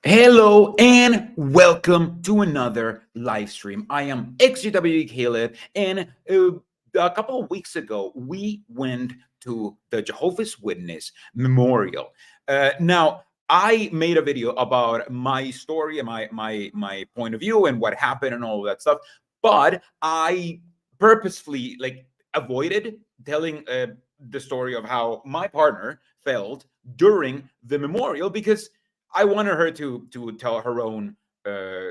Hello and welcome to another live stream. I am XGW Caleb, and a couple of weeks ago we went to the Jehovah's Witness memorial. Now I made a video about my story and my point of view and what happened and all of that stuff, but I purposefully avoided telling the story of how my partner felt during the memorial because I wanted her to tell her own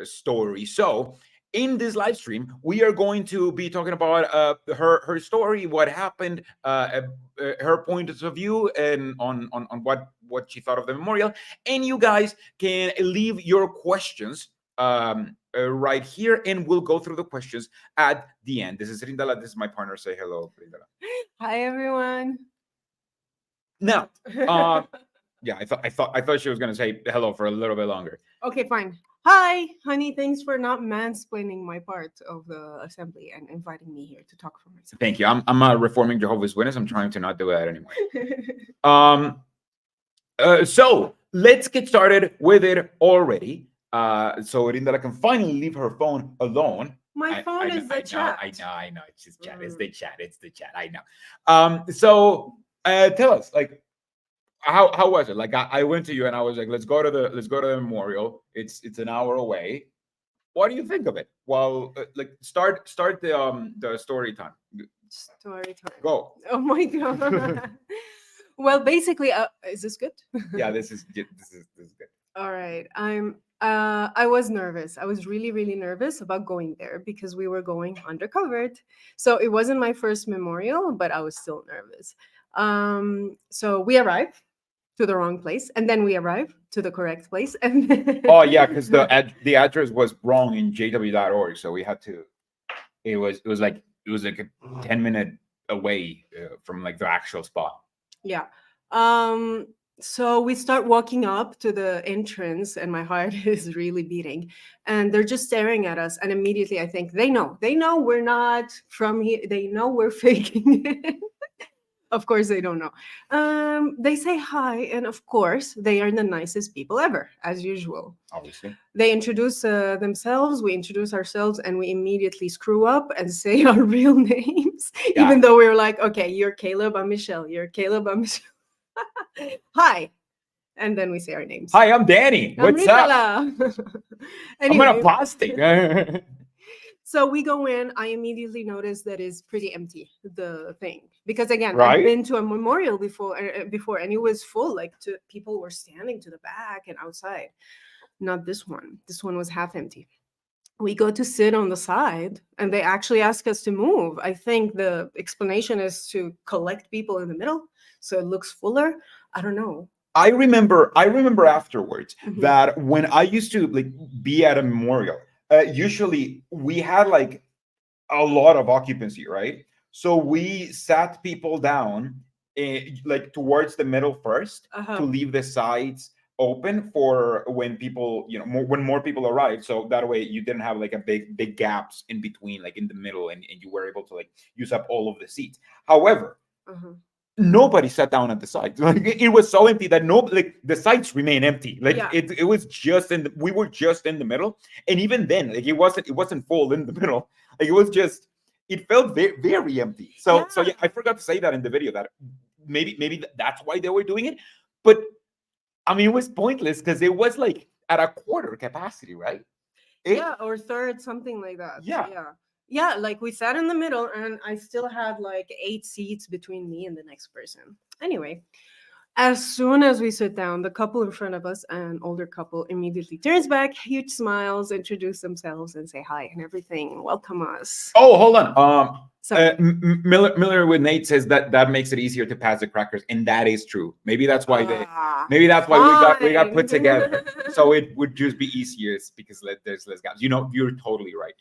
story. So in this live stream, we are going to be talking about her story, what happened, her points of view, and on what she thought of the memorial. And you guys can leave your questions right here, and we'll go through the questions at the end. This is Rindala. This is my partner. Say hello, Rindala. Hi, everyone. Now, yeah, I thought she was gonna say hello for a little bit longer. Okay, fine. Hi, honey. Thanks for not mansplaining my part of the assembly and inviting me here to talk for myself. Thank you. I'm a reforming Jehovah's Witness. I'm trying to not do that anymore. So let's get started with it already. So Rindala can finally leave her phone alone. My phone is the chat. I know. It's just chat. It's the chat. It's the chat. I know. So tell us, how was it? Like I went to you and I was like, let's go to the memorial. It's an hour away. What do you think of it? Well, start the story time. Story time. Go. Oh my god. Well, basically, is this good? Yeah, this is good. All right. I was nervous. I was really nervous about going there because we were going undercover. So it wasn't my first memorial, but I was still nervous. So we arrived to the wrong place, and then we arrived to the correct place. And oh yeah, because the address was wrong in jw.org, so we had to. It was like a 10-minute away from the actual spot. Yeah. So we start walking up to the entrance, and my heart is really beating. And they're just staring at us, and immediately I think they know we're not from here. They know we're faking it. Of course, they don't know. They say hi, and of course, they are the nicest people ever, as usual. Obviously. They introduce themselves, we introduce ourselves, and we immediately screw up and say our real names, Yeah. Even though we were like, okay, you're Caleb, I'm Michelle. You're Caleb, I'm Michelle. Hi. And then we say our names. Hi, I'm Danny. What's up? Anyway, I'm an apostate. So we go in. I immediately notice that it's pretty empty, the thing, because again, Right? I've been to a memorial before, and it was full. People were standing to the back and outside. Not this one. This one was half empty. We go to sit on the side, and they actually ask us to move. I think the explanation is to collect people in the middle, so it looks fuller. I don't know. I remember afterwards that when I used to be at a memorial. Usually we had a lot of occupancy, right? So we sat people down towards the middle first to leave the sides open for when people, when more people arrived. So that way you didn't have a big gaps in between, in the middle, and you were able to use up all of the seats. However, nobody sat down at the sides. It was so empty that the sides remain empty. It was just we were just in the middle, and even then, it wasn't full in the middle. It felt very, very empty. So yeah, I forgot to say that in the video that maybe that's why they were doing it, but I mean it was pointless because it was at a quarter capacity, right? Yeah, or third, something like that. Yeah, we sat in the middle, and I still had 8 seats between me and the next person. Anyway, as soon as we sit down, the couple in front of us, an older couple, immediately turns back, huge smiles, introduce themselves, and say hi and everything. Welcome us. Oh, hold on. Miller with Nate says that makes it easier to pass the crackers, and that is true. Maybe that's why we got put together, so it would just be easier because there's less gaps. You're totally right.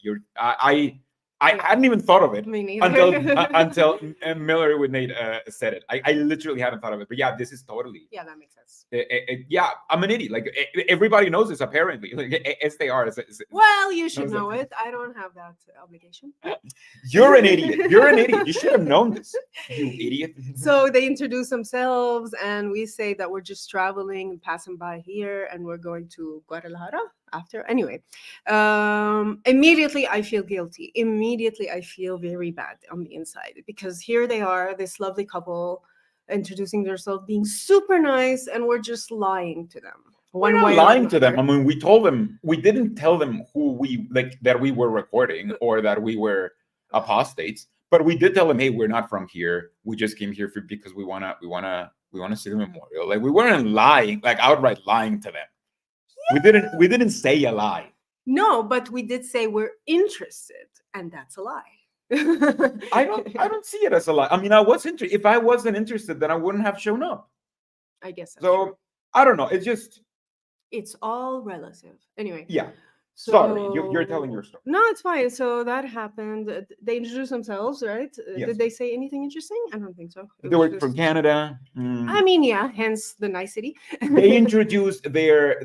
I hadn't even thought of it Me neither. until Miller with Nate said it. I literally hadn't thought of it. But yeah, this is totally. Yeah, that makes sense. Yeah, I'm an idiot. Like everybody knows this apparently. Like SDR Well, you should knows know that. it. I don't have that obligation. You're an idiot. You're an idiot. You should have known this. You idiot. So they introduce themselves, and we say that we're just traveling and passing by here, and we're going to Guadalajara after. Anyway, immediately I feel guilty. Immediately I feel very bad on the inside, because here they are, this lovely couple, introducing themselves, being super nice, and we're just lying to them. We're not lying to them. I mean, we told them, we didn't tell them who we like, that we were recording or that we were apostates, but we did tell them, hey, we're not from here. We just came here because we wanna see the memorial. Like we weren't lying, like outright lying to them. Yeah. We didn't say a lie. No, but we did say we're interested, and that's a lie. I don't see it as a lie. I mean, I was interested. If I wasn't interested, then I wouldn't have shown up. I guess so. True. I don't know. It's all relative. Anyway. Yeah. So, sorry, you're telling your story. No, it's fine. So that happened. They introduced themselves, right? Yes. Did they say anything interesting? I don't think so. They were from Canada. I mean, yeah, hence the nicety. They introduced their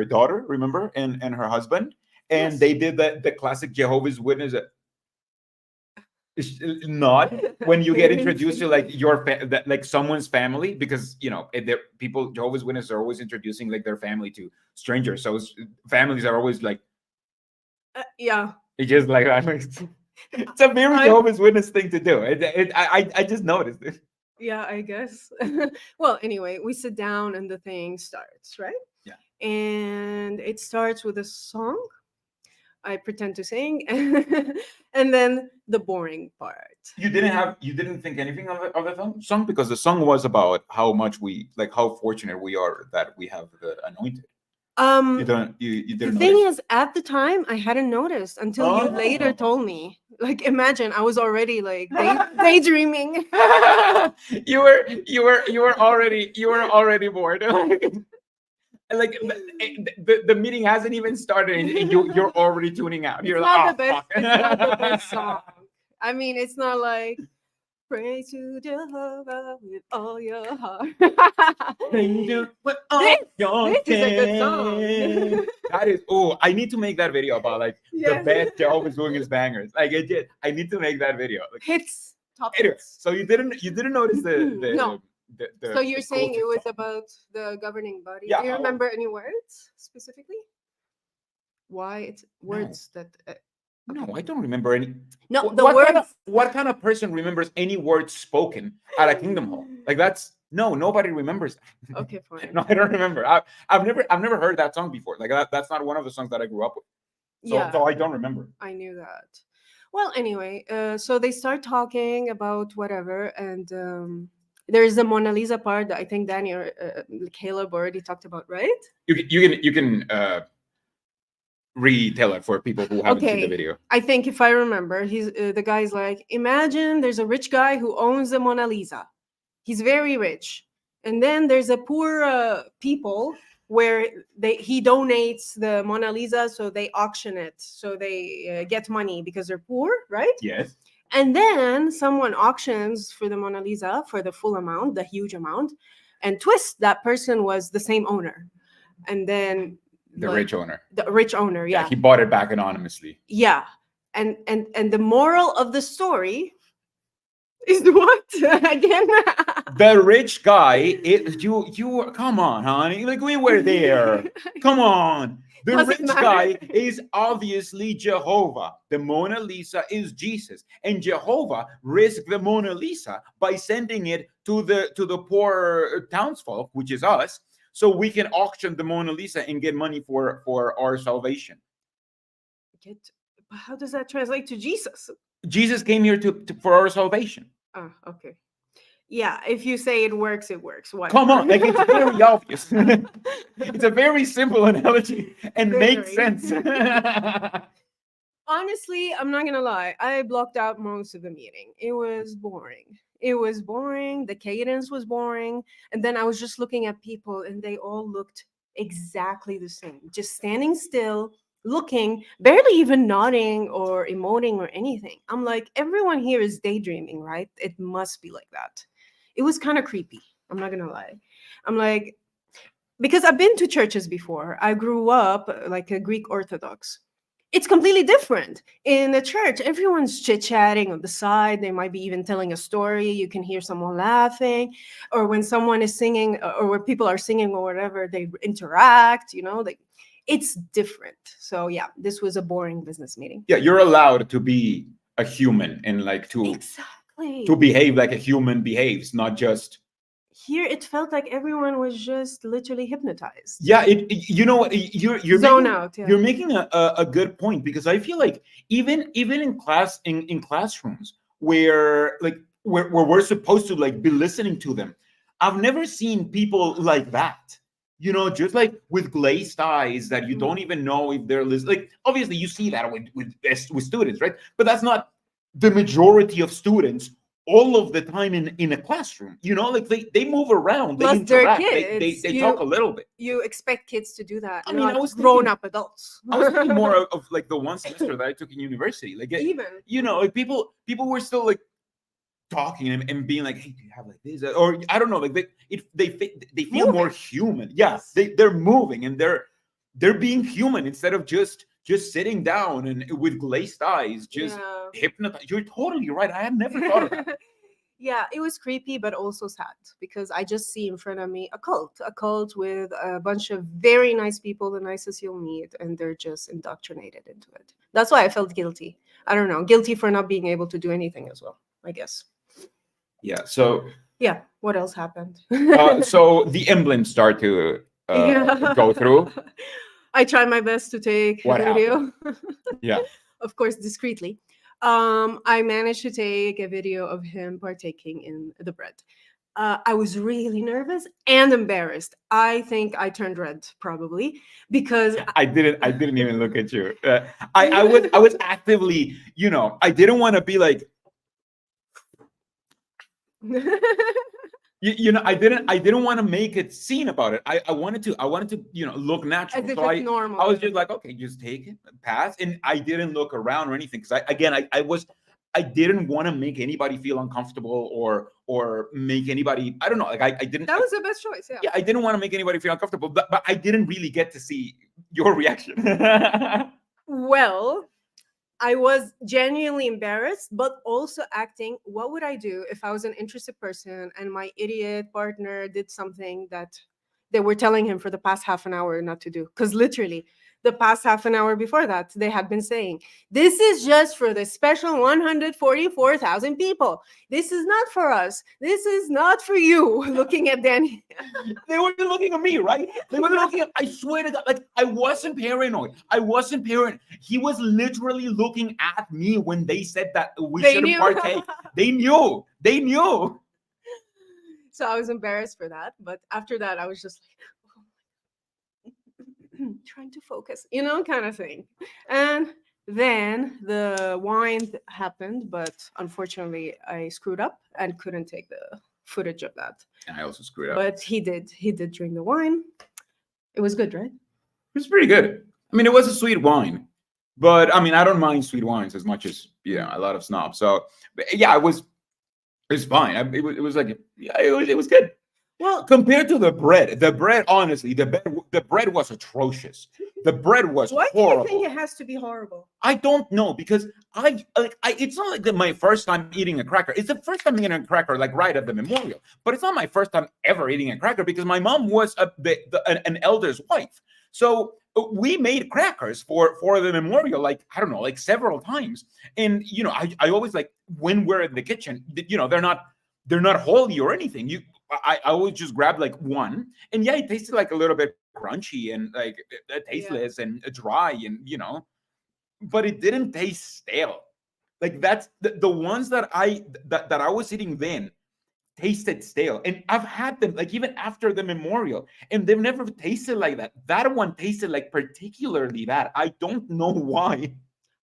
daughter, remember, and her husband, and yes. They did the classic Jehovahs Witness. Not when you get introduced to like like someone's family, because you know people, Jehovah's Witnesses are always introducing like their family to strangers, so families are always like yeah, it's just like it's a very Jehovah's Witness thing to do. I just noticed it. Yeah, I guess. Well, anyway, we sit down and the thing starts, right? Yeah. And it starts with a song. I pretend to sing, and then the boring part. You didn't think anything of the song, because the song was about how much how fortunate we are that we have the anointed. You didn't. The thing is, at the time, I hadn't noticed until you later told me. Like, imagine, I was already like daydreaming. you were already bored. Like the meeting hasn't even started, and you're already tuning out. You're like, it's not the best song. I mean, it's not like pray to Jehovah with all your heart. This is a good song. That is. Oh, I need to make that video about the best Jehovah's Witness bangers. Like I did. I need to make that video. Like, hits. Top anyway, hits. So you didn't notice the no. So you're saying it was about the governing body? Yeah. Do you remember any words specifically? Why it's words that? No, I don't remember any. No, the words. What kind of person remembers any words spoken at a kingdom hall? Like nobody remembers that. Okay, fine. No, I don't remember. I've never heard that song before. Like that's not one of the songs that I grew up with. So I don't remember. I knew that. Well, anyway, so they start talking about whatever, and. There's the Mona Lisa part that I think Danny or Caleb already talked about, right? You can retell it for people who haven't seen the video. I think if I remember, he's the guy's like, imagine there's a rich guy who owns the Mona Lisa. He's very rich, and then there's a poor people where he donates the Mona Lisa, so they auction it, so they get money because they're poor, right? Yes. And then someone auctions for the Mona Lisa for the full amount, the huge amount, and twist, that person was the same owner. And then the rich owner. The rich owner, yeah. He bought it back anonymously. Yeah. And the moral of the story is what? Again? The rich guy, you come on, honey. Like we were there. Come on. The rich guy is obviously Jehovah. The Mona Lisa is Jesus. And Jehovah risked the Mona Lisa by sending it to the poor townsfolk, which is us, so we can auction the Mona Lisa and get money for our salvation. How does that translate to Jesus? Jesus came here for our salvation. Oh, okay. Yeah, if you say it works, it works. Whatever. Come on, like it's very obvious. It's a very simple analogy and makes sense. Honestly, I'm not gonna lie. I blocked out most of the meeting. It was boring. The cadence was boring. And then I was just looking at people, and they all looked exactly the same. Just standing still, looking, barely even nodding or emoting or anything. I'm like, everyone here is daydreaming, right? It must be like that. It was kind of creepy. I'm not gonna lie. I'm like, because I've been to churches before. I grew up like a Greek Orthodox. It's completely different. In a church, everyone's chit chatting on the side. They might be even telling a story. You can hear someone laughing, or when someone is singing, or where people are singing or whatever, they interact. Like it's different. So yeah, this was a boring business meeting. Yeah, you're allowed to be a human and like Exactly. to behave like a human behaves, not just. Here, it felt like everyone was just literally hypnotized. Yeah, you know what, you're Zone making, out. Yeah. you're making a good point, because I feel like even in classrooms where like where we're supposed to like be listening to them, I've never seen people like that. Just like with glazed eyes that you don't even know if they're listening. Like obviously you see that with students, right? But that's not the majority of students all of the time in a classroom. Like they move around, they Plus, they're interact, kids. they talk a little bit. You expect kids to do that, I mean, I not was thinking, grown-up adults. I was thinking more of like the one semester that I took in university. Like Even. like people were still like talking and being like, hey, do you have like this? Or I don't know, like they feel more human. Yeah, they're moving and they're being human instead of just sitting down and with glazed eyes, just hypnotized. You're totally right. I had never thought of that. Yeah, it was creepy, but also sad, because I just see in front of me a cult with a bunch of very nice people, the nicest you'll meet, and they're just indoctrinated into it. That's why I felt guilty. I don't know, guilty for not being able to do anything as well, I guess. Yeah. So. Yeah. What else happened? So the emblems start to go through. I tried my best to take What a video. Yeah. Of course, discreetly. I managed to take a video of him partaking in the bread. I was really nervous and embarrassed. I think I turned red probably because I didn't even look at you. I was actively, I didn't want to be like, I didn't want to make a scene about it. I wanted to look natural. As if So it's normal. I was just like, okay, just take it, pass. And I didn't look around or anything, because I didn't want to make anybody feel uncomfortable or make anybody, I don't know, like I didn't. That was the best choice. Yeah. Yeah, I didn't want to make anybody feel uncomfortable, but I didn't really get to see your reaction. Well, I was genuinely embarrassed, but also acting. What would I do if I was an interested person and my idiot partner did something that they were telling him for the past half an hour not to do? Because literally, the past half an hour before that, they had been saying, this is just for the special 144,000 people. This is not for us. This is not for you. Looking at Danny. They were looking at me, right? They were looking at, I swear to God, like I wasn't paranoid. He was literally looking at me when they said that we shouldn't partake. They knew. So I was embarrassed for that. But after that, I was just like, trying to focus, kind of thing. And then the wine happened, but unfortunately I screwed up and couldn't take the footage of that. And I also screwed up. But he did drink the wine. It was good, right? It was pretty good. I mean, it was a sweet wine, but I mean, I don't mind sweet wines as much as a lot of snobs. So yeah, it was fine. It was like, yeah, it was good. Well, compared to the bread, honestly, the bread was atrocious. The bread was horrible. Why do you think it has to be horrible? I don't know, because it's not like my first time eating a cracker. It's the first time eating a cracker, like right at the memorial. But it's not my first time ever eating a cracker, because my mom was an elder's wife. So we made crackers for the memorial, like, I don't know, like several times. And, I always, like, when we're in the kitchen, they're not holy or anything. I always just grab like one, and yeah, it tasted like a little bit crunchy and like tasteless and dry, and but it didn't taste stale. Like that's the ones that I was eating then tasted stale, and I've had them like even after the memorial, and they've never tasted like that. That one tasted like particularly that. I don't know why.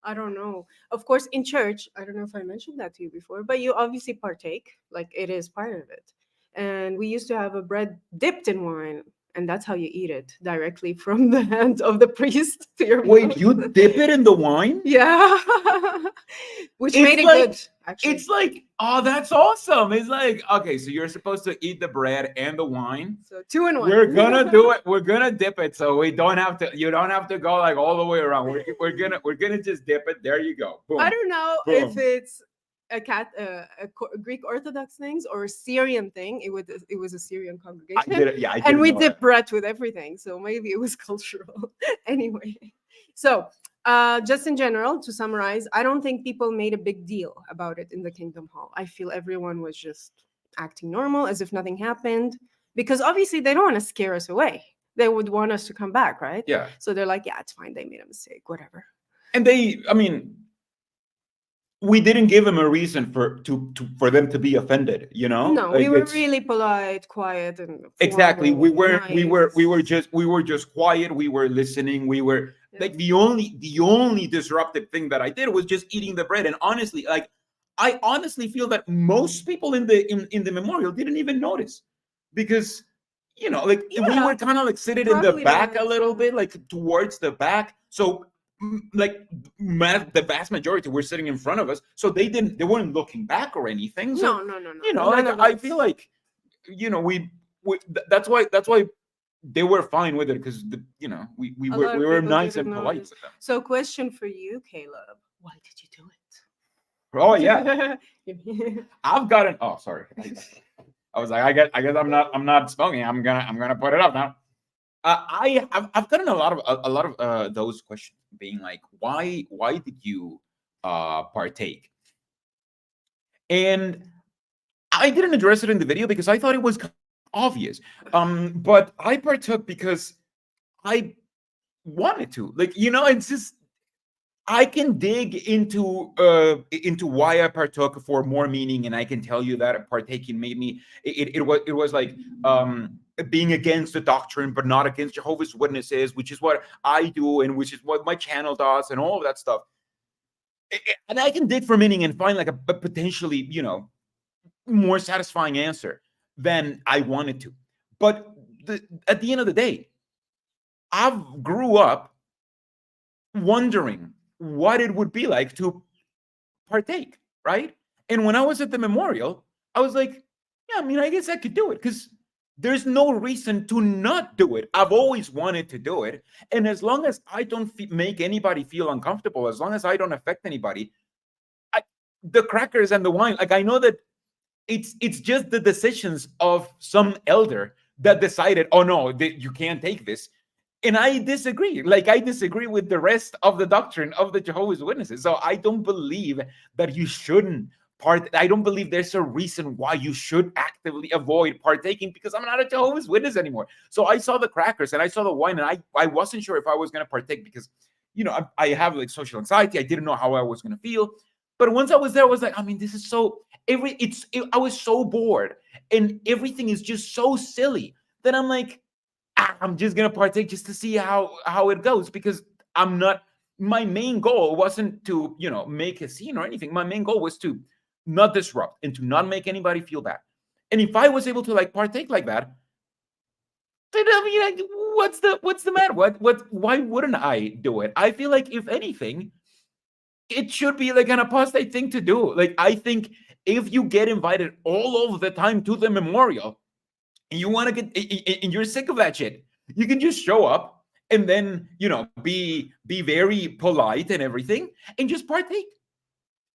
I don't know. Of course, in church, I don't know if I mentioned that to you before, but you obviously partake, like it is part of it. And we used to have a bread dipped in wine, and that's how you eat it, directly from the hand of the priest to your Wait, mouth. you dip it in the wine? Yeah. Which It's made it like good, actually. it's like, oh, that's awesome. It's like, okay, so you're supposed to eat the bread and the wine. So 2 in 1. We're gonna do it. We're gonna dip it, so we don't have to. You don't have to go like all the way around. We're gonna just dip it. There you go. Boom. I don't know if Boom. it's a Greek Orthodox things or a Syrian thing. It was a Syrian I congregation, did it. Yeah, I and didn't we know dip that. bread with everything. So maybe it was cultural. Anyway, so just in general, to summarize, I don't think people made a big deal about it in the Kingdom Hall. I feel everyone was just acting normal, as if nothing happened, because obviously they don't want to scare us away. They would want us to come back, right? Yeah, So they're like, yeah, it's fine. They made a mistake, whatever. and I mean, we didn't give them a reason for them to be offended. No, Like we were it's really polite, quiet, and exactly. We formal, weren't. nice. We were just quiet. We were listening. We were Yeah. like the only disruptive thing that I did was just eating the bread. And honestly, like I honestly feel that most people in the memorial didn't even notice, because like we Yeah, were kind of like sitting in the probably back not. a little bit, like towards the back. So like the vast majority were sitting in front of us, so they weren't looking back or anything. So No. None like of I us. feel like that's why they were fine with it, because we A were lot we of were people nice didn't and polite notice. with them. So, question for you, Caleb: why did you do Oh yeah, it? I've gotten. Oh, sorry. I was like, I guess I'm not smoking. I'm gonna put it up now. I've gotten a lot of those questions, being like, why did you partake? And I didn't address it in the video because I thought it was kind of obvious. But I partook because I wanted to. Like, it's just I can dig into why I partook for more meaning, and I can tell you that partaking made me. It was like being against the doctrine, but not against Jehovah's Witnesses, which is what I do, and which is what my channel does, and all of that stuff. And I can dig for meaning and find like a potentially more satisfying answer than I wanted to. But at the end of the day, I've grew up wondering what it would be like to partake, right? And when I was at the memorial, I was like, yeah, I mean, I guess I could do it, because there's no reason to not do it. I've always wanted to do it. And as long as I don't make anybody feel uncomfortable, as long as I don't affect anybody, the crackers and the wine, like I know that it's just the decisions of some elder that decided, oh no, you can't take this. And I disagree. Like I disagree with the rest of the doctrine of the Jehovah's Witnesses. So I don't believe that you shouldn't I don't believe there's a reason why you should actively avoid partaking, because I'm not a Jehovah's Witness anymore. So I saw the crackers and I saw the wine, and I wasn't sure if I was going to partake, because I have like social anxiety. I didn't know how I was going to feel. But once I was there, I was like, I mean, this is so I was so bored, and everything is just so silly that I'm like, I'm just gonna partake just to see how it goes, because I'm not. My main goal wasn't to make a scene or anything. My main goal was to not disrupt and to not make anybody feel bad. And if I was able to like partake like that, then I mean, like, what's the matter? Why wouldn't I do it? I feel like, if anything, it should be like an apostate thing to do. Like I think if you get invited all of the time to the memorial, and you want to get and you're sick of that shit, you can just show up and then be very polite and everything, and just partake.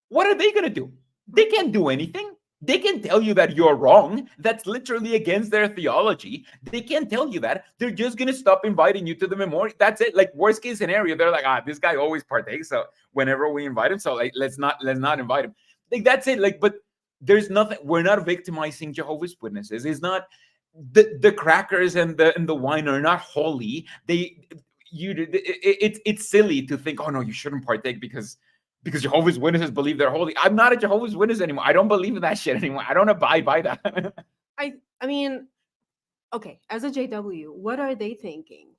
What are they gonna do? They can't do anything. They can tell you that you're wrong. That's literally against their theology. They can't tell you that. They're just gonna stop inviting you to the memorial. That's it. Like worst case scenario, they're like, this guy always partakes, so whenever we invite him, so like let's not invite him. Like that's it. Like, but there's nothing. We're not victimizing Jehovah's Witnesses. It's not the crackers and the wine are not holy. It's silly to think, oh no, you shouldn't partake because Jehovah's Witnesses believe they're holy. I'm not a Jehovah's Witness anymore. I don't believe in that shit anymore. I don't abide by that. I mean, okay, as a JW, what are they thinking?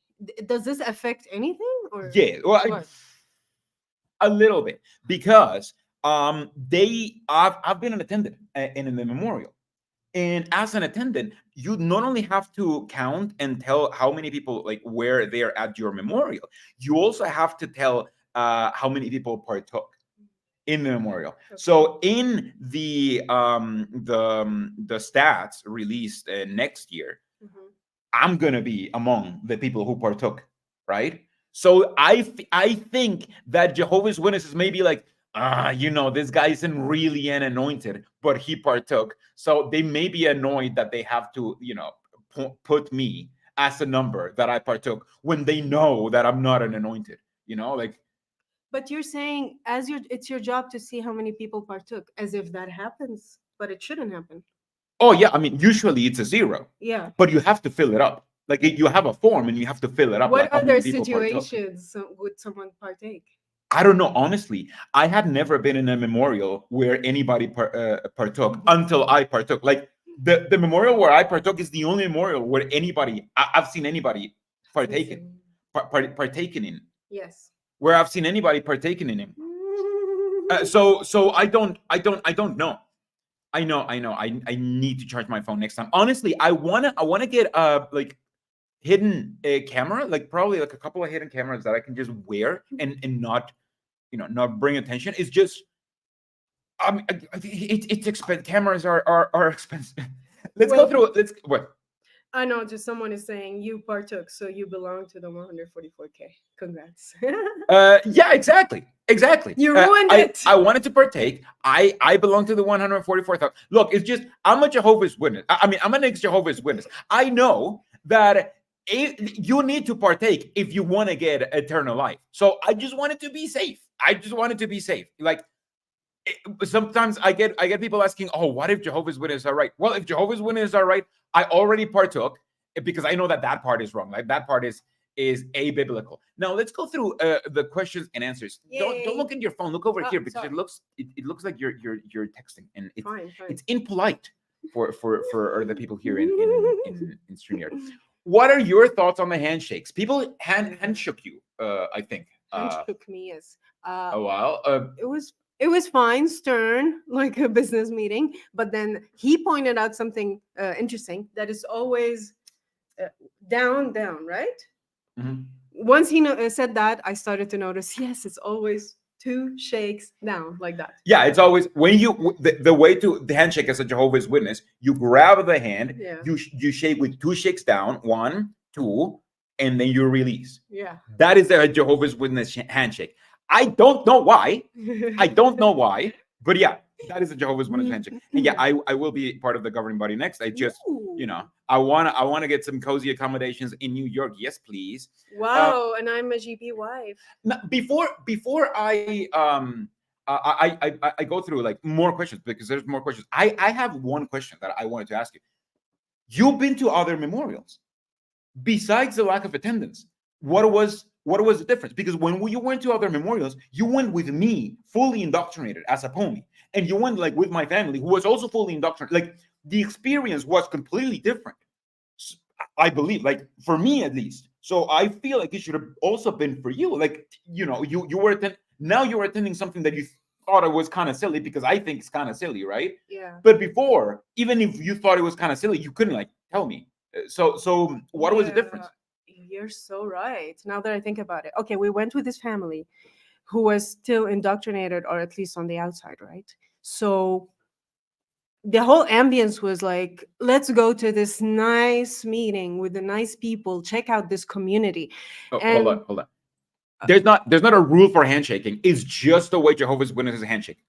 Does this affect anything, or Yeah, well, what? a little bit, because I've been an attendant in the memorial, And as an attendant, you not only have to count and tell how many people like were there at your memorial, you also have to tell how many people partook in the memorial. Okay. So in the stats released next year, Mhm. I'm gonna be among the people who partook, right? So I think that Jehovah's Witnesses may be like, this guy isn't really an anointed, but he partook. So they may be annoyed that they have to, put me as a number that I partook when they know that I'm not an anointed. Like, But you're saying it's your job to see how many people partook, as if that happens, but it shouldn't happen. oh yeah, I mean, usually it's a zero, Yeah. but you have to fill it up. Like you have a form and you have to fill it up. What Like how other many people partook. situations would someone partake? I don't know, honestly. I had never been in a memorial where anybody partook until I partook. Like the memorial where I partook is the only memorial where I've seen anybody partaken, Listen. partaken in, Yes. where I've seen anybody partaken in him. So I don't know. I need to charge my phone next time. Honestly, I wanna get like hidden camera, like probably like a couple of hidden cameras that I can just wear and not not bring attention. It's just it's expensive. Cameras are expensive. Let's go Well, through. Let's what? I know, just someone is saying you partook, so you belong to the 144K. Congrats. Yeah, exactly. You ruined I it. I wanted to partake. I belong to the 144,000. Look, it's just I'm a Jehovah's Witness. I mean, I'm an ex-Jehovah's Witness. I know that you need to partake if you want to get eternal life. So I just wanted to be safe. Like sometimes I get people asking, "Oh, what if Jehovah's Witnesses are right?" Well, if Jehovah's Witnesses are right, I already partook because I know that part is wrong. Like that part is abiblical. Now let's go through the questions and answers. Don't Yay. look at your phone. Look over Oh, here because sorry. it looks like you're texting and Fine. it's impolite for the people here in StreamYard. What are your thoughts on the handshakes? People handshook you. I think. Handshook me, yes. A while. It was fine, stern, like a business meeting. But then he pointed out something interesting, that is always uh, down, right? Mhm. Once he said that, I started to notice, yes, it's always 2 shakes down, like that. Yeah, it's always when the way to the handshake as a Jehovah's Witness, you grab the hand, Yeah. you shake with 2 shakes down, 1, 2, and then you release. Yeah. That is a Jehovah's Witness handshake. I don't know why. But yeah, that is a Jehovah's Witness handshake. And yeah, I will be part of the governing body next. I just, I wanna get some cozy accommodations in New York. Yes, please. Wow, and I'm a GB wife. Before I go through like more questions because there's more questions. I have one question that I wanted to ask you. You've been to other memorials. Besides the lack of attendance, what was the difference? Because when you went to other memorials, you went with me, fully indoctrinated as a pony, and you went like with my family, who was also fully indoctrinated. Like the experience was completely different. I believe, like for me at least. So I feel like it should have also been for you. Like you were now you're attending something that you thought it was kind of silly, because I think it's kind of silly, right? Yeah. But before, even if you thought it was kind of silly, you couldn't like tell me. So what was the difference? You're so right. Now that I think about it. Okay, we went with this family who was still indoctrinated, or at least on the outside, right? So the whole ambience was like, let's go to this nice meeting with the nice people, check out this community. Oh, And hold on. There's not a rule for handshaking. It's just the way Jehovah's Witnesses handshake.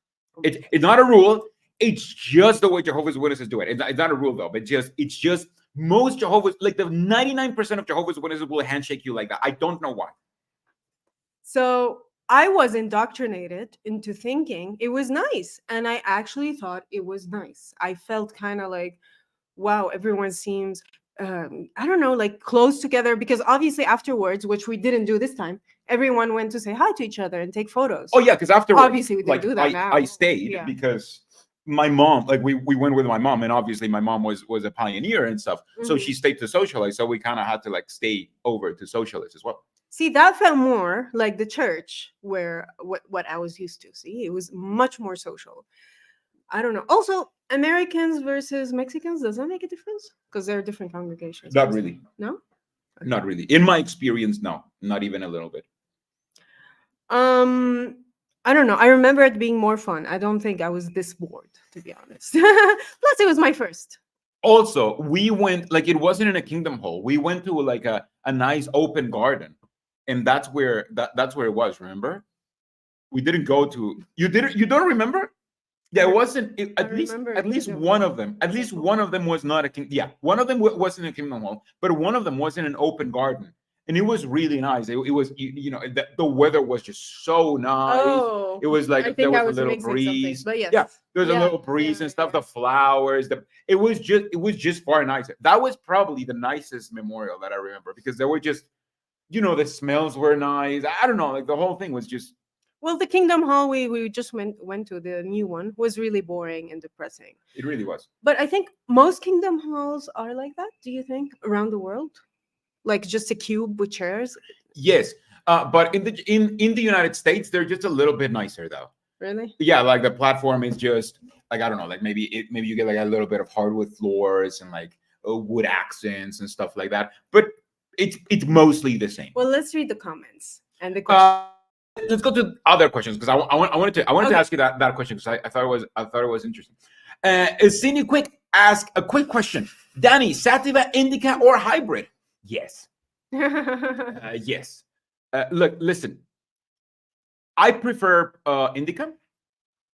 It's not a rule. It's just the way Jehovah's Witnesses do it. It's not a rule though, but it's just most Jehovah's, like the 99% of Jehovah's Witnesses will handshake you like that. I don't know why. So I was indoctrinated into thinking it was nice. And I actually thought it was nice. I felt kind of like, wow, everyone seems, I don't know, like close together. Because obviously afterwards, which we didn't do this time, everyone went to say hi to each other and take photos. Oh yeah, because afterwards, Obviously we didn't like do that now. I stayed Yeah. because my mom, like we went with my mom, and obviously my mom was a pioneer and stuff, so Mhm. she stayed to socialize. So we kind of had to like stay over to socialize as well. See, that felt more like the church, where what I was used to. See, it was much more social. I don't know. Also, Americans versus Mexicans, does that make a difference? Because they're different congregations. Not really. No? Not really. In my experience, no, not even a little bit. Um, I don't know. I remember it being more fun. I don't think I was this bored, to be honest. Plus, it was my first. Also, we went like it wasn't in a kingdom hall. We went to like a nice open garden, and that's where it was. Remember, we didn't go to. You don't remember? There wasn't I remember at least Kingdom one Hall. of them. At least one of them was not a king. Yeah, one of them wasn't a kingdom hall, but one of them was in an open garden, and it was really nice. It was you know the weather was just so nice. Oh, It was I like there think I was a was little mixing something, breeze. but yes. Yeah, there was a Yeah, little breeze yeah, and stuff. yeah. The flowers. It was just far nicer. That was probably the nicest memorial that I remember because there were just the smells were nice. I don't know, like the whole thing was just Well, the Kingdom Hall we just went to, the new one, was really boring and depressing. it really was. But I think most Kingdom Halls are like that. Do you think around the world, like just a cube with chairs? Yes, but in the United States, they're just a little bit nicer though. Really? Yeah, like the platform is just like I don't know, like maybe you get like a little bit of hardwood floors and like wood accents and stuff like that. But it's mostly the same. Well, let's read the comments and the questions. Let's go to other questions because I wanted to Okay. ask you that question because I thought it was interesting. Cindy Quick ask a quick question. Danny, sativa, indica, or hybrid? Yes. Yes. Look, listen. I prefer indica.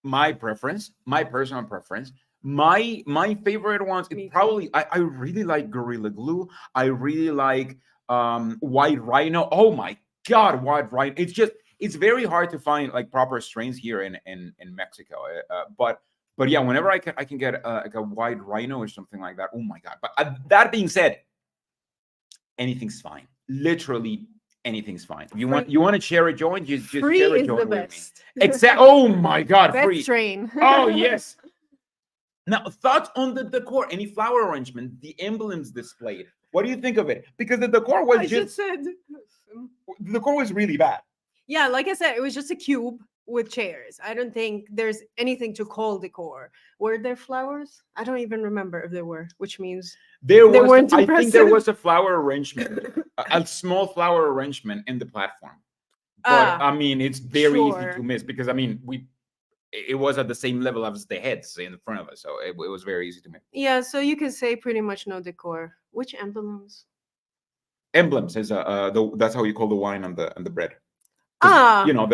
My preference, my personal preference. My favorite ones. Me It too. probably I really like Gorilla Glue. I really like White Rhino. Oh my God, White Rhino. It's very hard to find like proper strains here in Mexico. But yeah, whenever I can get like a White Rhino or something like that. Oh my God. But that being said, anything's fine. Literally anything's fine. If you want to share a joint, just Free share a is the joint with me. best. Exact. Oh my God, Best free. strain. Oh yes. Now, thoughts on the decor? Any flower arrangement? The emblems displayed. What do you think of it? Because the decor was I just just said. the decor was really bad. Yeah, like I said, it was just a cube with chairs. I don't think there's anything to call decor. Were there flowers? I don't even remember if there were, which means There They was, weren't I think, there impressive. was a flower arrangement, a small flower arrangement in the platform. But I mean, it's very easy sure. to miss because I mean, it was at the same level as the heads in front of us, so it was very easy to miss. Yeah, so you could say pretty much no decor. Which emblems? Emblems is that's how you call the wine on the bread. 'Cause, you know,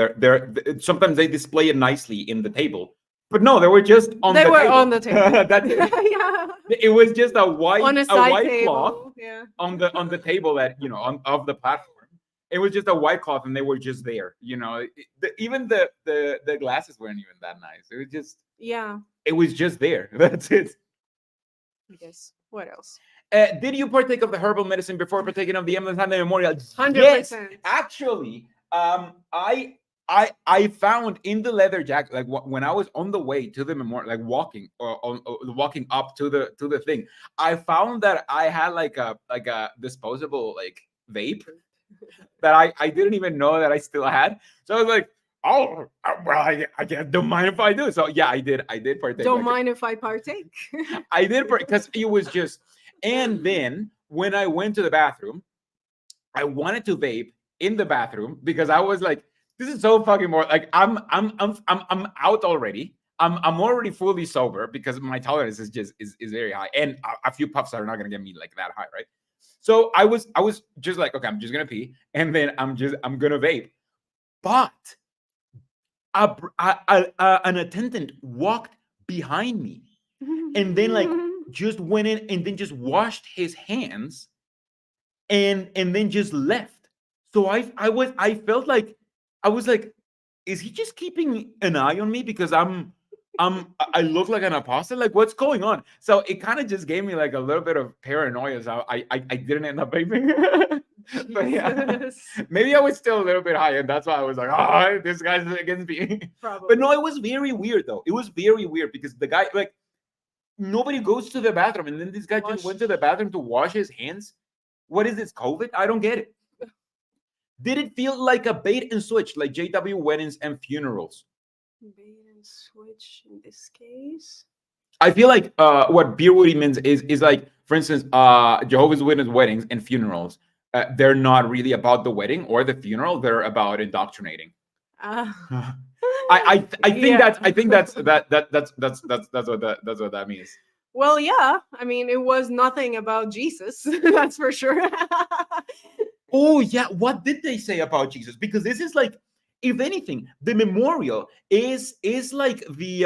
sometimes they display it nicely in the table, but no, they were just on they the were table. on the table. That's it. Yeah. It was just a white On a side white table. cloth Yeah. on the table that of the platform. It was just a white cloth, and they were just there. Even the glasses weren't even that nice. It was just Yeah. it was just there. That's it. I guess. What else? Did you partake of the herbal medicine before partaking of the Emblem Sunday Memorial? 100%. Yes, actually, I found in the leather jacket, like when I was on the way to the memorial, like walking walking up to the thing, I found that I had like a disposable like vape that I didn't even know that I still had. So I was like, oh, well, I don't mind if I do. So yeah, I did partake. Don't mind if I partake. I did because it was just. And then when I went to the bathroom, I wanted to vape in the bathroom because I was like, this is so fucking more like I'm out already. I'm already fully sober because my tolerance is very high, and a few puffs are not gonna get me like that high, right? So I was just like, okay, I'm just gonna pee, and then I'm gonna vape, but an attendant walked behind me and then like just went in and then just washed his hands and then just left. So I felt like I was like, is he just keeping an eye on me because I look like an apostate? Like, what's going on? So it kind of just gave me like a little bit of paranoia. So I didn't end up vaping. But yeah, maybe I was still a little bit high, and that's why I was like, oh, this guy's against me. Probably. But no, it was very weird though. It was very weird because the guy, like, nobody goes to the bathroom, and then this guy just went to the bathroom to wash his hands. What is this, COVID? I don't get it. Did it feel like a bait and switch, like JW weddings and funerals? Bait and switch in this case. I feel like what beer woody means is like, for instance, Jehovah's Witness weddings and funerals. They're not really about the wedding or the funeral. They're about indoctrinating. Uh, I think yeah. that's what that means. Well, yeah. I mean, it was nothing about Jesus. That's for sure. Oh yeah, what did they say about Jesus? Because this is like, if anything, the memorial is like the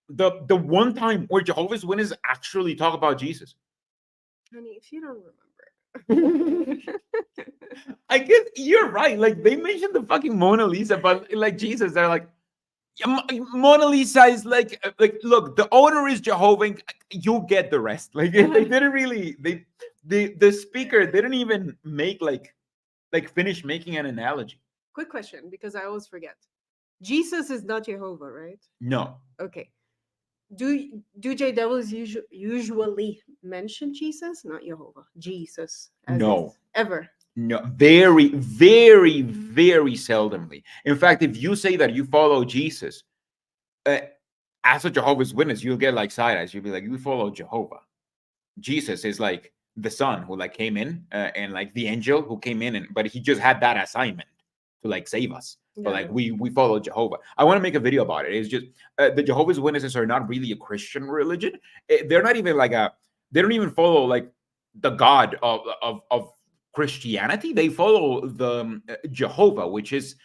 one time where Jehovah's Witnesses actually talk about Jesus. Honey, if you don't remember. I guess you're right. Like they mentioned the fucking Mona Lisa, but like Jesus, they're like, yeah, Mona Lisa is like look, the owner is Jehovah. And you get the rest. Like they didn't really the speaker didn't even make like finish making an analogy. Quick question, because I always forget. Jesus is not Jehovah, right? No, Okay. Do JWs usually mention Jesus, not Jehovah? Jesus, as No. is, ever. no, very, very, very seldomly. In fact, if you say that you follow Jesus, uh, as a Jehovah's Witness, you'll get like side eyes. You'll be like, you follow Jehovah. Jesus is like the son who like came in and like the angel who came in, and but he just had that assignment to like save us. But like Yeah. we follow Jehovah. I want to make a video about it. It's just the Jehovah's Witnesses are not really a Christian religion. They're not even like a. They don't even follow like the God of Christianity. They follow the Jehovah, which is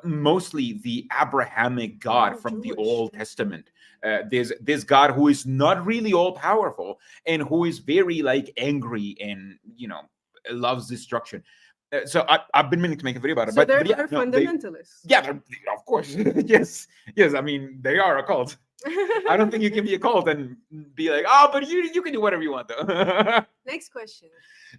mostly the Abrahamic God Oh, from the Jewish. Old Testament. This God who is not really all powerful and who is very like angry and loves destruction. So I've been meaning to make a video about it, So but yeah, they're no, fundamentalists. of course, yes. I mean, they are a cult. I don't think you can be a cult and be like, oh, but you can do whatever you want though. Next question.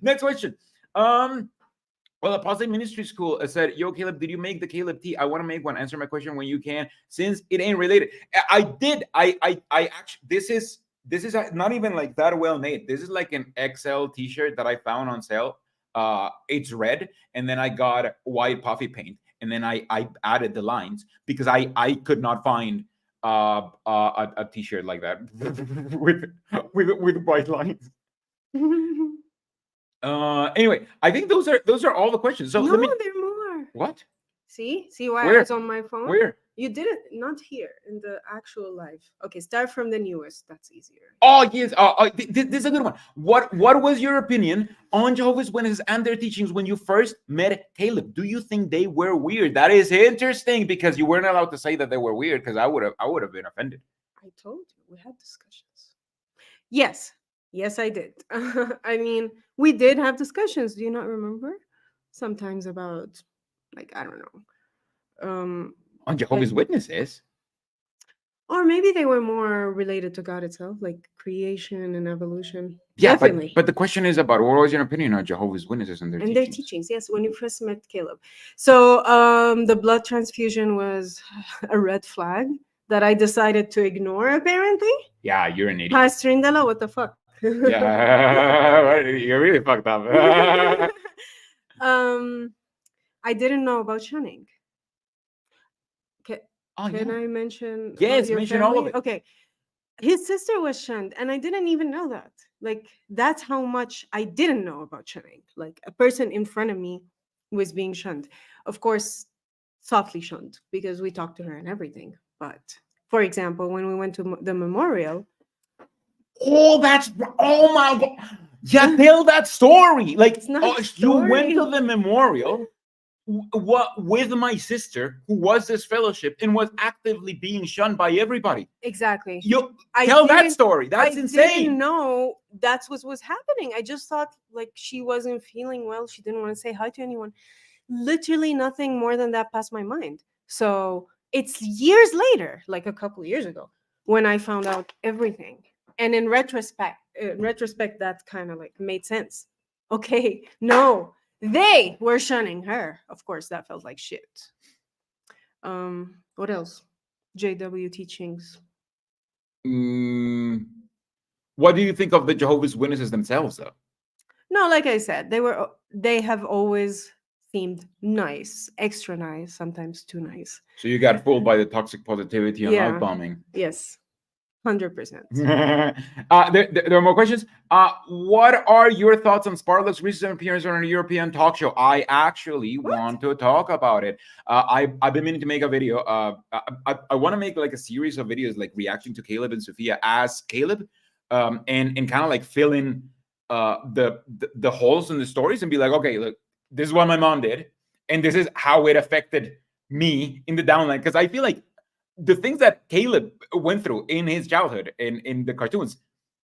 Next question. Well, Apostate Ministry School said, "Yo, Caleb, did you make the Caleb tea? I want to make one. Answer my question when you can, since it ain't related." I did. I actually. This is not even like that well made. This is like an XL T-shirt that I found on sale. It's red, and then I got white puffy paint, and then I added the lines because I could not find a T-shirt like that with white lines. Anyway, I think those are all the questions. So No, let me. there are more. What? See why I Where? was on my phone? Where? You didn't, not here in the actual live. Okay, start from the newest. That's easier. Oh yes. This is a good one. What was your opinion on Jehovah's Witnesses and their teachings when you first met Caleb? Do you think they were weird? That is interesting because you weren't allowed to say that they were weird because I would have been offended. I told you we had discussions. Yes, I did. I mean, we did have discussions. Do you not remember? Sometimes about, like, I don't know. On Jehovah's Witnesses. Or maybe they were more related to God itself, like creation and evolution. Yeah, Definitely. but the question is about what was your opinion on Jehovah's Witnesses and their And teachings? their teachings, yes, when you first met Caleb. So the blood transfusion was a red flag that I decided to ignore, apparently. Yeah, you're an idiot. Pastor Indela, what the fuck? Yeah, you're really fucked up. I didn't know about shunning. Oh, Can yeah. I mention? Yes, about your mention all of family? it. Okay. His sister was shunned, and I didn't even know that. Like, that's how much I didn't know about shunning. Like, a person in front of me was being shunned. Of course, softly shunned because we talked to her and everything. But for example, when we went to the memorial, Oh my god! Yeah, tell that story. Like, It's not a you went to story. the memorial. What with my sister, who was this fellowship and was actively being shunned by everybody. exactly. You I tell that didn't- story. That's I insane. didn't know that's what was happening. I just thought like she wasn't feeling well. She didn't want to say hi to anyone. Literally nothing more than that passed my mind. So it's years later, like a couple years ago, when I found out everything. And in retrospect, that kind of like made sense. Okay, no, they were shunning her. Of course, that felt like shit. What else? JW teachings. What do you think of the Jehovah's Witnesses themselves, though? No, like I said, they have always seemed nice, extra nice, sometimes too nice. So you got fooled by the toxic positivity and Yeah. love bombing. Yes, 100%. There are more questions. What are your thoughts on Sparlak's recent appearance on a European talk show? I actually want to talk about it. I've been meaning to make a video. I want to make like a series of videos, like reacting to Caleb and Sophia as Caleb, and kind of like fill in the holes in the stories and be like, okay, look, this is what my mom did, and this is how it affected me in the downline. Because I feel like the things that Caleb went through in his childhood in the cartoons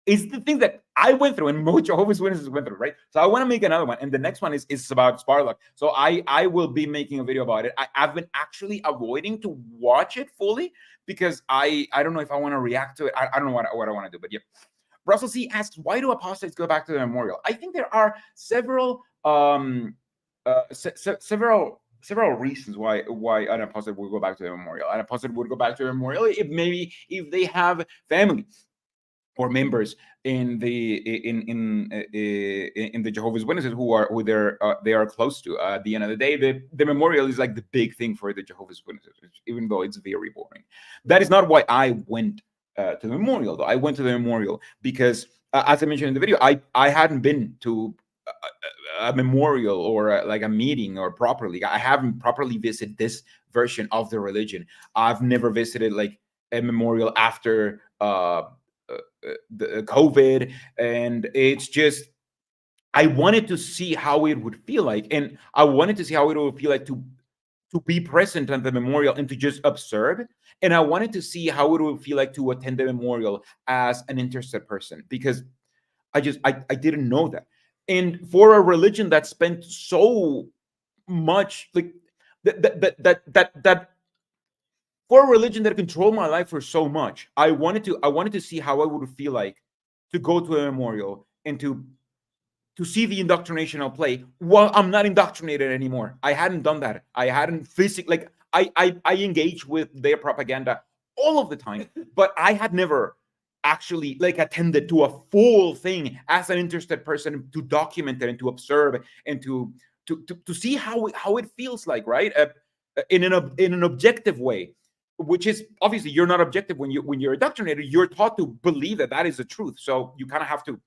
is the things that I went through and most Jehovah's Witnesses went through, right? So I want to make another one. And the next one is about Sparlak. So I will be making a video about it. I've been actually avoiding to watch it fully because I don't know if I want to react to it. I don't know what I want to do, but yeah. Russell C asks, why do apostates go back to the memorial? I think there are several several reasons why an apostate would go back to the memorial. An apostate would go back to the memorial if they have family or members in the Jehovah's Witnesses who they are close to. At the end of the day, the memorial is like the big thing for the Jehovah's Witnesses, even though it's very boring. That is not why I went to the memorial, though. I went to the memorial because, as I mentioned in the video, I hadn't been to a memorial or like a meeting or properly. I haven't properly visited this version of the religion. I've never visited like a memorial after the COVID, and it's just I wanted to see how it would feel like, and I wanted to see how it would feel like to be present at the memorial and to just observe. And I wanted to see how it would feel like to attend the memorial as an interested person, because I didn't know that. And for a religion that spent so much, like that for a religion that controlled my life for so much, I wanted to see how I would feel like to go to a memorial and to see the indoctrinational play. Well, I'm not indoctrinated anymore. I hadn't done that. I hadn't physically, like, I engaged with their propaganda all of the time, but I had never actually like attended to a full thing as an interested person to document it and to observe and to see how it feels like, right? In an objective way, which is obviously you're not objective when you're indoctrinated. You're taught to believe that is the truth, so you kind of have to,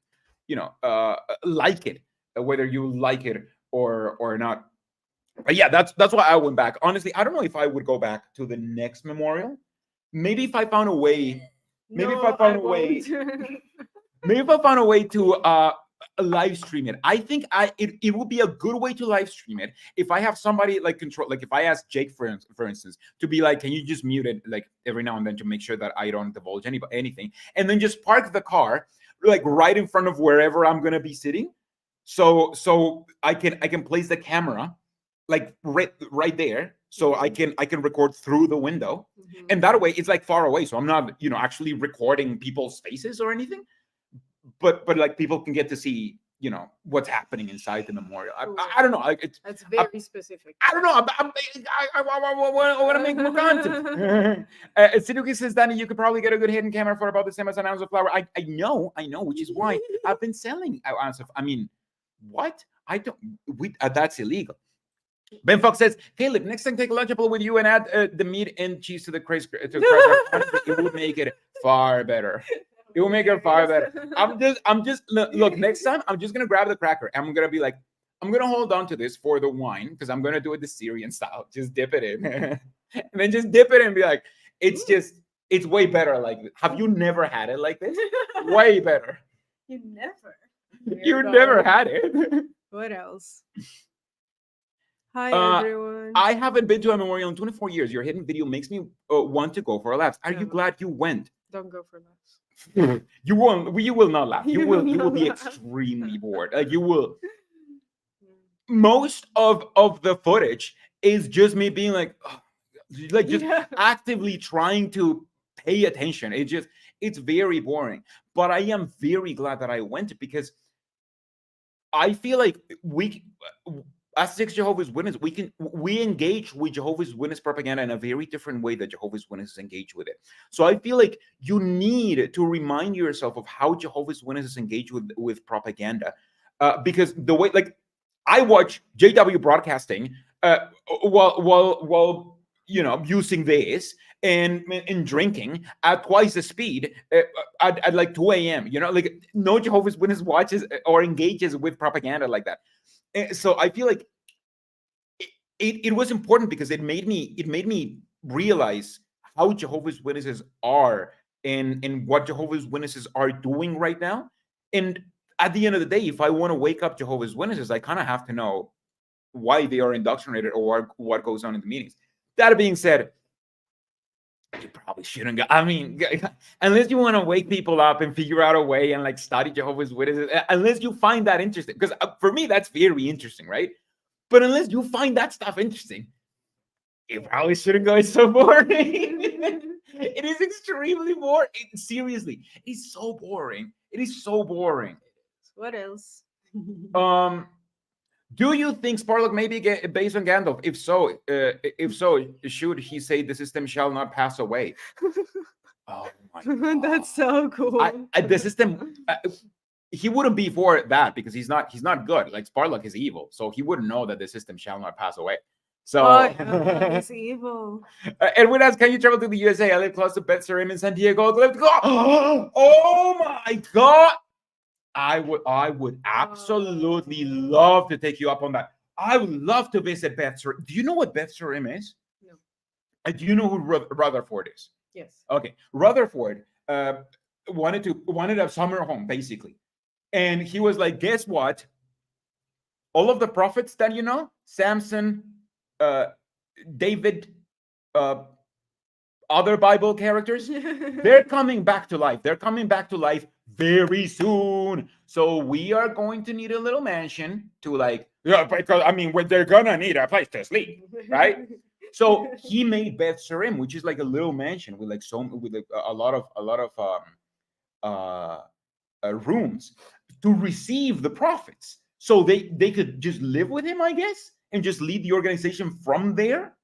like it, whether you like it or not. But yeah, that's why I went back. Honestly, I don't know if I would go back to the next memorial. Maybe if I found a way. Maybe if I found a way. Maybe if I found a way to live stream it. I think it would be a good way to live stream it if I have somebody like control. Like if I ask Jake, for instance, to be like, can you just mute it like every now and then to make sure that I don't divulge anything, and then just park the car like right in front of wherever I'm gonna be sitting, so I can place the camera like right there, so I can record through the window, and that way it's like far away, so I'm not actually recording people's faces or anything, but like people can get to see what's happening inside the memorial. I don't know. That's very specific. I don't know. I want to make more content. Siduki says, Danny, you could probably get a good hidden camera for about the same as an ounce of flour. I know, which is why I've been selling an ounce of. I mean, what? I don't. That's illegal. Ben Fox says, Caleb, next time take a Lunchable with you and add the meat and cheese to the crazy. It would make it far better. It will make it far better. I'm just look, next time I'm just gonna grab the cracker and I'm gonna be like, I'm gonna hold on to this for the wine because I'm gonna do it the Syrian style. Just dip it in. And then just dip it and be like, it's way better like this. Have you never had it like this? Way better. You never. You never had it. What else? Hi, everyone. I haven't been to a memorial in 24 years. Your hidden video makes me want to go for a laugh. Are you glad you went? Don't go for laughs. You will not laugh. You will be extremely bored. Like you will. Most of the footage is just me being like actively trying to pay attention. It's very boring. But I am very glad that I went because I feel like as 6 Jehovah's Witnesses, we engage with Jehovah's Witness propaganda in a very different way that Jehovah's Witnesses engage with it. So I feel like you need to remind yourself of how Jehovah's Witnesses engage with propaganda, because the way, like, I watch JW broadcasting while using this and drinking at twice the speed at like 2 a.m. Like no Jehovah's Witness watches or engages with propaganda like that. So I feel like it was important because it made me realize how Jehovah's Witnesses are and what Jehovah's Witnesses are doing right now. And at the end of the day, if I want to wake up Jehovah's Witnesses, I kind of have to know why they are indoctrinated or what goes on in the meetings. That being said, you probably shouldn't go. I mean, unless you want to wake people up and figure out a way and like study Jehovah's Witnesses, unless you find that interesting, because for me, that's very interesting, right? But unless you find that stuff interesting, you probably shouldn't go. It's so boring. It is extremely boring. Seriously, it's so boring. It is so boring. What else? Do you think Sparlock may be based on Gandalf? If so, should he say the system shall not pass away? Oh my God. That's so cool. The system. He wouldn't be for that because he's not good. Like Sparlock is evil, so he wouldn't know that the system shall not pass away. So he's evil. Edwin asks, can you travel to the USA? I live close to Beth Sarim in San Diego. Oh my God. I would absolutely love to take you up on that. I would love to visit Beth Sarim. Do you know what Beth Sarim is? No. Do you know who Rutherford is? Yes. Okay. Rutherford wanted a summer home, basically. And he was like, guess what? All of the prophets that you know, Samson, David, other Bible characters, they're coming back to life. They're coming back to life very soon. So we are going to need a little mansion to because I mean, they're gonna need a place to sleep, right? So he made Beth Sarim, which is like a little mansion with a lot of rooms to receive the prophets. So they could just live with him, I guess, and just lead the organization from there.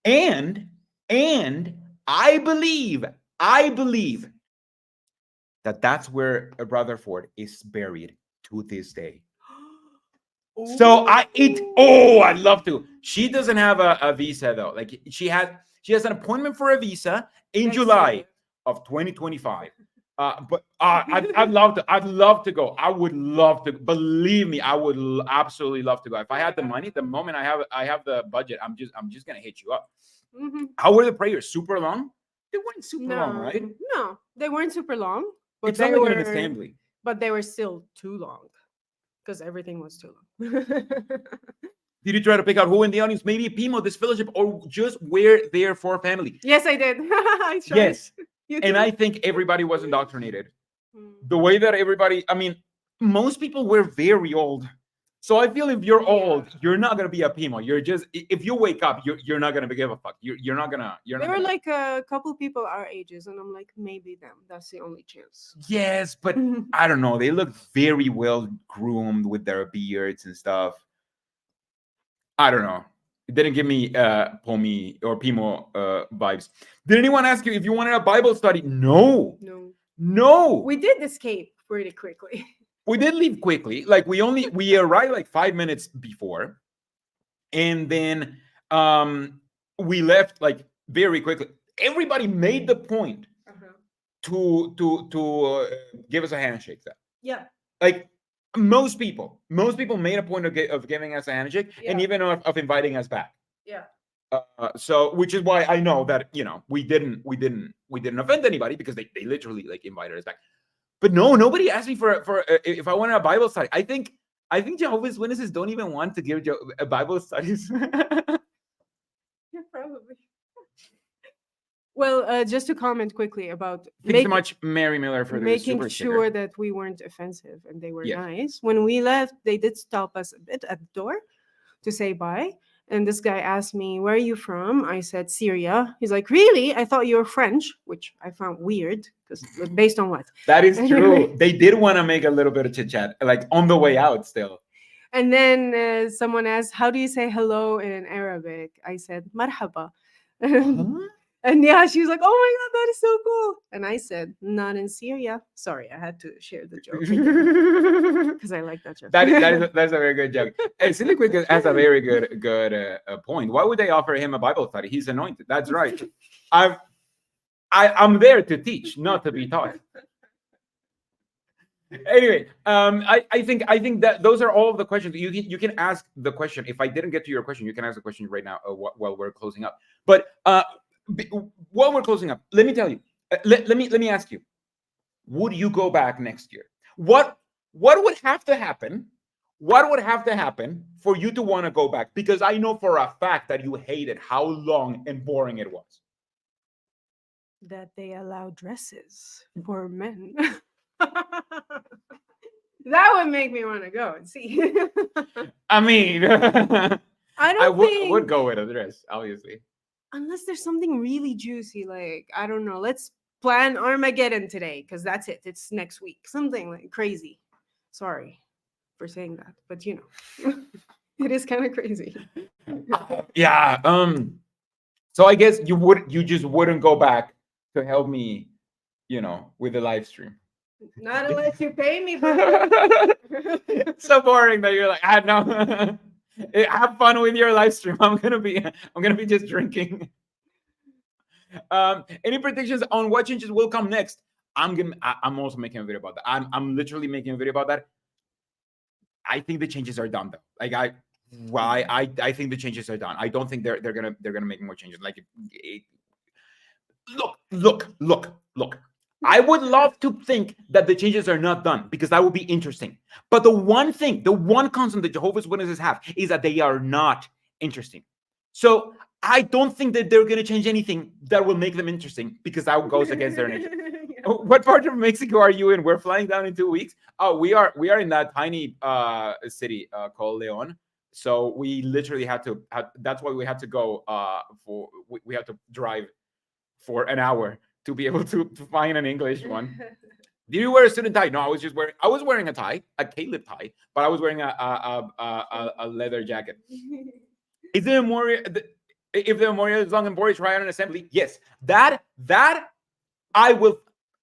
And I believe that that's where Rutherford is buried to this day. So I'd love to. She doesn't have a visa though. Like she has an appointment for a visa in July of 2025. But I'd love to go. I would love to. Believe me, I would absolutely love to go. If I had the money, the moment I have the budget, I'm just gonna hit you up. Mm-hmm. How were the prayers? Super long? They weren't super long, right? No, they weren't super long. But it's not like an assembly. But they were still too long because everything was too long. Did you try to pick out who in the audience? Maybe Pimo, this fellowship, or just we're there for family? Yes, I did. I tried. Yes. And I think everybody was indoctrinated. The way that everybody, I mean, most people were very old. So I feel if you're old, you're not gonna be a Pimo. You're just, if you wake up, you're not gonna give a fuck. You're not gonna. There were like a couple people our ages, and I'm like, maybe them. That's the only chance. Yes, but I don't know. They look very well groomed with their beards and stuff. I don't know. It didn't give me Pomi or Pimo vibes. Did anyone ask you if you wanted a Bible study? No. We did escape pretty quickly. We did leave quickly. Like we arrived like 5 minutes before, and then we left like very quickly. Everybody made the point to give us a handshake. Yeah. Like most people made a point of giving us a handshake, and even of inviting us back. Yeah. So which is why I know that we didn't offend anybody because they literally like invited us back. But no, nobody asked me for if I wanted a Bible study. I think Jehovah's Witnesses don't even want to give Bible studies. Yeah, probably. Well, just to comment quickly about thanks so much, Mary Miller, for making sure that we weren't offensive and they were nice. When we left, they did stop us a bit at the door to say bye. And this guy asked me, where are you from? I said, Syria. He's like, really? I thought you were French, which I found weird because based on what? That is true. They did want to make a little bit of chit chat, like on the way out still. And then someone asked, how do you say hello in Arabic? I said, marhaba. And yeah, she was like, "Oh my God, that is so cool." And I said, "Not in Syria." Sorry, I had to share the joke because I like that joke. That's a very good joke. And Silly Quick has a very good point. Why would they offer him a Bible study? He's anointed. That's right. I'm there to teach, not to be taught. Anyway, I think that those are all of the questions. You can ask the question. If I didn't get to your question, you can ask the question right now while we're closing up. But while we're closing up, let me tell you. Let me ask you. Would you go back next year? What would have to happen? What would have to happen for you to want to go back? Because I know for a fact that you hated how long and boring it was. That they allow dresses for men. That would make me want to go and see. I mean, I think would go with a dress, obviously. unless there's something really juicy, like I don't know. Let's plan Armageddon today because that's it. It's next week. Something like crazy. Sorry for saying that, but you know, it is kind of crazy. Yeah. So I guess you just wouldn't go back to help me, with the live stream. Not unless you pay me for it. So boring that you're like, no. Have fun with your live stream. I'm gonna be just drinking. Any predictions on what changes will come next? I'm also making a video about that. I'm literally making a video about that. I think the changes are done though. Like I think the changes are done. I don't think they're gonna make more changes. Like look. I would love to think that the changes are not done because that would be interesting. But the one constant that Jehovah's Witnesses have is that they are not interesting. So I don't think that they're going to change anything that will make them interesting because that goes against their nature. Yeah. What part of Mexico are you in? We're flying down in 2 weeks. Oh, we are in that tiny city called Leon. So we literally had to. That's why we had to go. We had to drive for an hour to be able to find an English one. Did you wear a suit and tie? No, I was wearing a tie, a Caleb tie, but I was wearing a leather jacket. Is the memorial? If the memorial is long and boring, try on an assembly. Yes, that I will.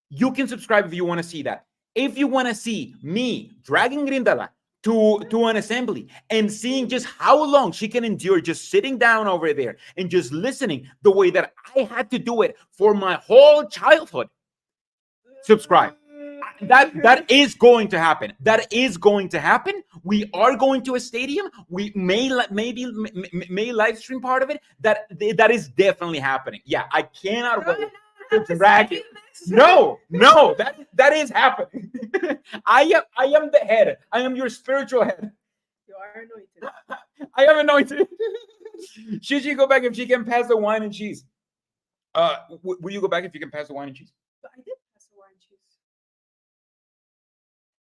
You can subscribe if you want to see that. If you want to see me dragging Grindala to an assembly and seeing just how long she can endure just sitting down over there and just listening the way that I had to do it for my whole childhood, subscribe. That is going to happen. That is going to happen. We are going to a stadium. We may live stream part of it. That is definitely happening. Yeah, I cannot wait to drag it. No, that is happening. I am the head. I am your spiritual head. You are anointed. I am anointed. Should she go back if she can pass the wine and cheese? Will you go back if you can pass the wine and cheese? But I did pass the wine and cheese.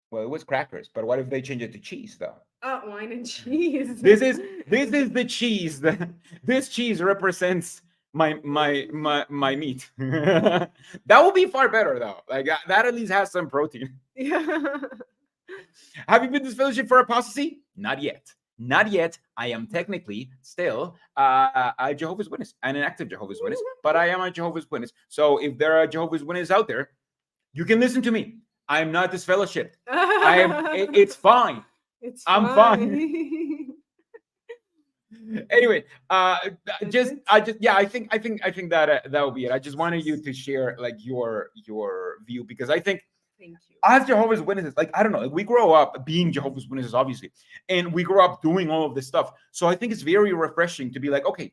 Well, it was crackers, but what if they change it to cheese, though? Oh, wine and cheese. This is the cheese. This cheese represents my meat. That will be far better, though. Like that at least has some protein. Yeah. Have you been disfellowshipped for apostasy? Not yet. I am technically still a Jehovah's Witness and an active Jehovah's Witness, but I am a Jehovah's Witness. So if there are Jehovah's Witnesses out there, you can listen to me. I am not disfellowshipped. It's fine. I'm fine. Anyway, I think that will be it. I just wanted you to share like your view because I think thank you. As Jehovah's Witnesses, like I don't know, like we grow up being Jehovah's Witnesses, obviously, and we grow up doing all of this stuff. So I think it's very refreshing to be like, okay,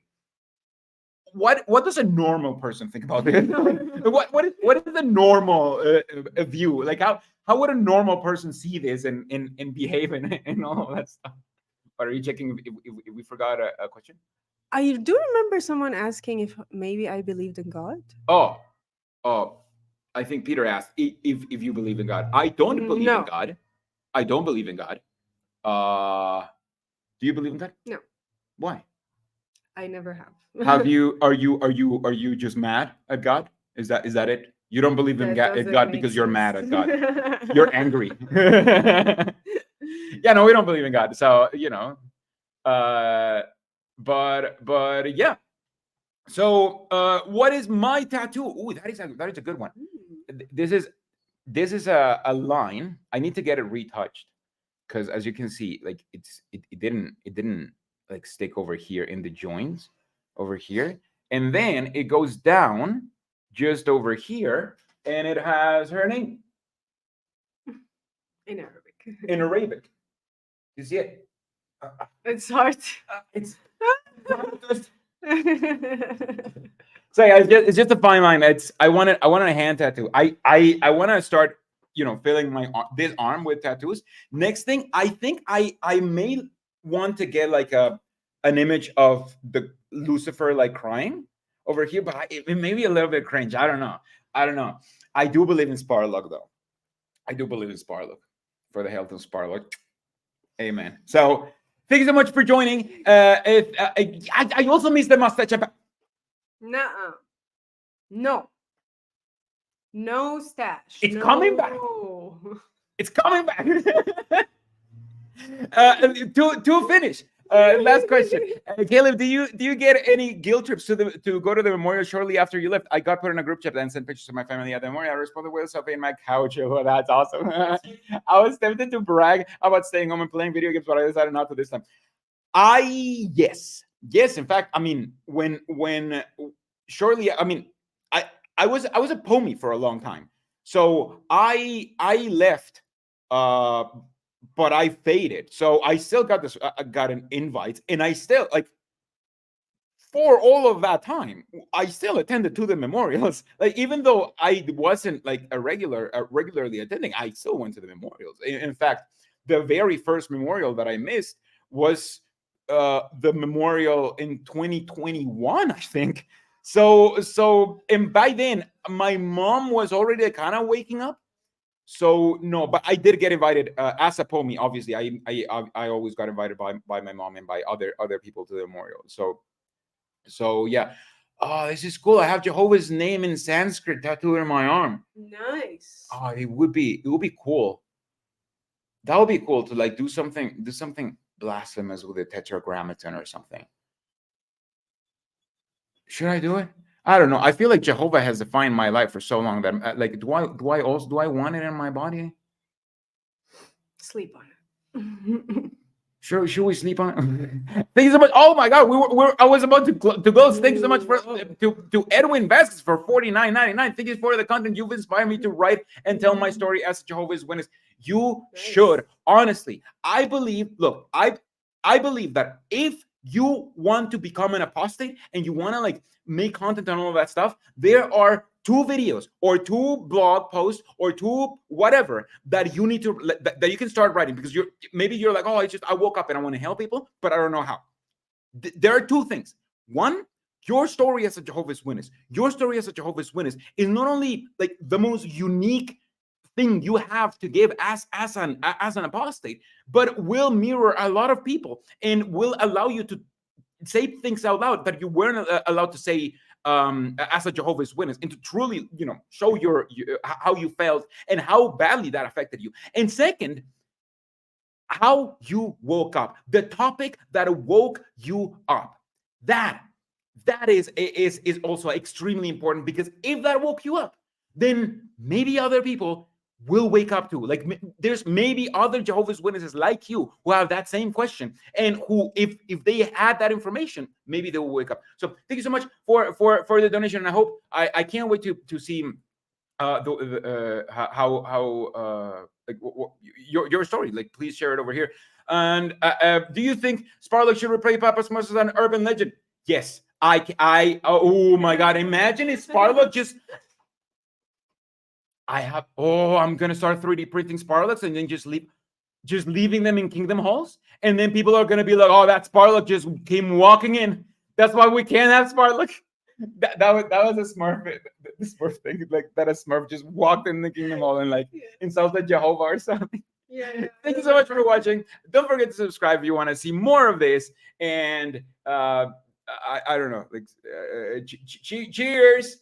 what does a normal person think about this? what is the normal view? Like how would a normal person see this and behave and all of that stuff? Are you checking if we forgot a question? I do remember someone asking if maybe I believed in God. Oh, I think Peter asked if you believe in God. I don't believe in God. I don't believe in God. Do you believe in God? No. Why? I never have. Are you just mad at God? Is that it? You don't believe in God because you're mad at God. You're angry. Yeah, no, we don't believe in God. So, but yeah. So, what is my tattoo? Ooh, that is a good one. This is a line. I need to get it retouched because, as you can see, like it didn't like stick over here in the joints over here, and then it goes down just over here, and it has her name In Arabic. in Arabic. You see it? It's hard. It's so yeah, it's just a fine line. I wanted a hand tattoo. I want to start, filling this arm with tattoos. Next thing, I think I may want to get like an image of the Lucifer like crying over here, but it may be a little bit cringe. I don't know. I don't know. I do believe in Sparluck though. I do believe in Sparluck for the health of Sparluck. Amen. So thank you so much for joining. I also miss the mustache. Nuh-uh. No. No stash. It's coming back. No. It's coming back. To finish. Last question, Caleb. Do you get any guilt trips to go to the memorial shortly after you left? I got put in a group chat and sent pictures of my family at the memorial. I responded with selfie in my couch. Oh, that's awesome. I was tempted to brag about staying home and playing video games, but I decided not to this time. Yes. In fact, I mean, when shortly, I mean, I was a pomie for a long time, so I left. But I faded. So I still got this. I got an invite, and I still like for all of that time, I still attended to the memorials. Like even though I wasn't like regularly attending, I still went to the memorials. In fact, the very first memorial that I missed was the memorial in 2021, I think. So, and by then, my mom was already kind of waking up. So no, but I did get invited as a POMI. Obviously, I always got invited by my mom and by other people to the memorial. So yeah. Oh, this is cool. I have Jehovah's name in Sanskrit tattooed on my arm. Nice. Oh, it would be cool. That would be cool to like do something blasphemous with a tetragrammaton or something. Should I do it? I don't know. I feel like Jehovah has defined my life for so long that like, do I want it in my body? Sleep on it. Should we sleep on it? Thank you so much. Oh my God, I was about to go. Thank you so much to Edwin Vasquez for $49.99. Thank you for the content. You've inspired me to write and tell my story as a Jehovah's Witness. You should honestly. I believe. Look, I believe that if you want to become an apostate and you want to like make content on all of that stuff, there are 2 videos or 2 blog posts or 2 whatever that you need to that you can start writing, because you're like, oh, I woke up and I want to help people, but I don't know how. There are 2 things. One, your story as a Jehovah's Witness. Your story as a Jehovah's Witness is not only like the most unique thing you have to give as an apostate, but will mirror a lot of people and will allow you to say things out loud that you weren't allowed to say as a Jehovah's Witness, and to truly, show how you felt and how badly that affected you. And second, how you woke up, the topic that woke you up. That is also extremely important, because if that woke you up, then maybe other people will wake up too. Like there's maybe other Jehovah's Witnesses like you who have that same question, and who, if they had that information, maybe they will wake up. So thank you so much for the donation, and I hope I can't wait to see your story. Like, please share it over here. And do you think Sparlock should replace Papa Smurfs as an urban legend? Yes, oh my God, imagine if Sparlock just. I'm gonna start 3D printing Sparlocks and then just leaving them in Kingdom Halls, and then people are gonna be like, oh, that Sparlock just came walking in. That's why we can't have Sparlock. That was a Smurf, the Smurf thing, like that a Smurf just walked in the Kingdom Hall and like insulted Jehovah or something. Yeah. Thank you so much for watching. Don't forget to subscribe if you want to see more of this. And I don't know, like cheers.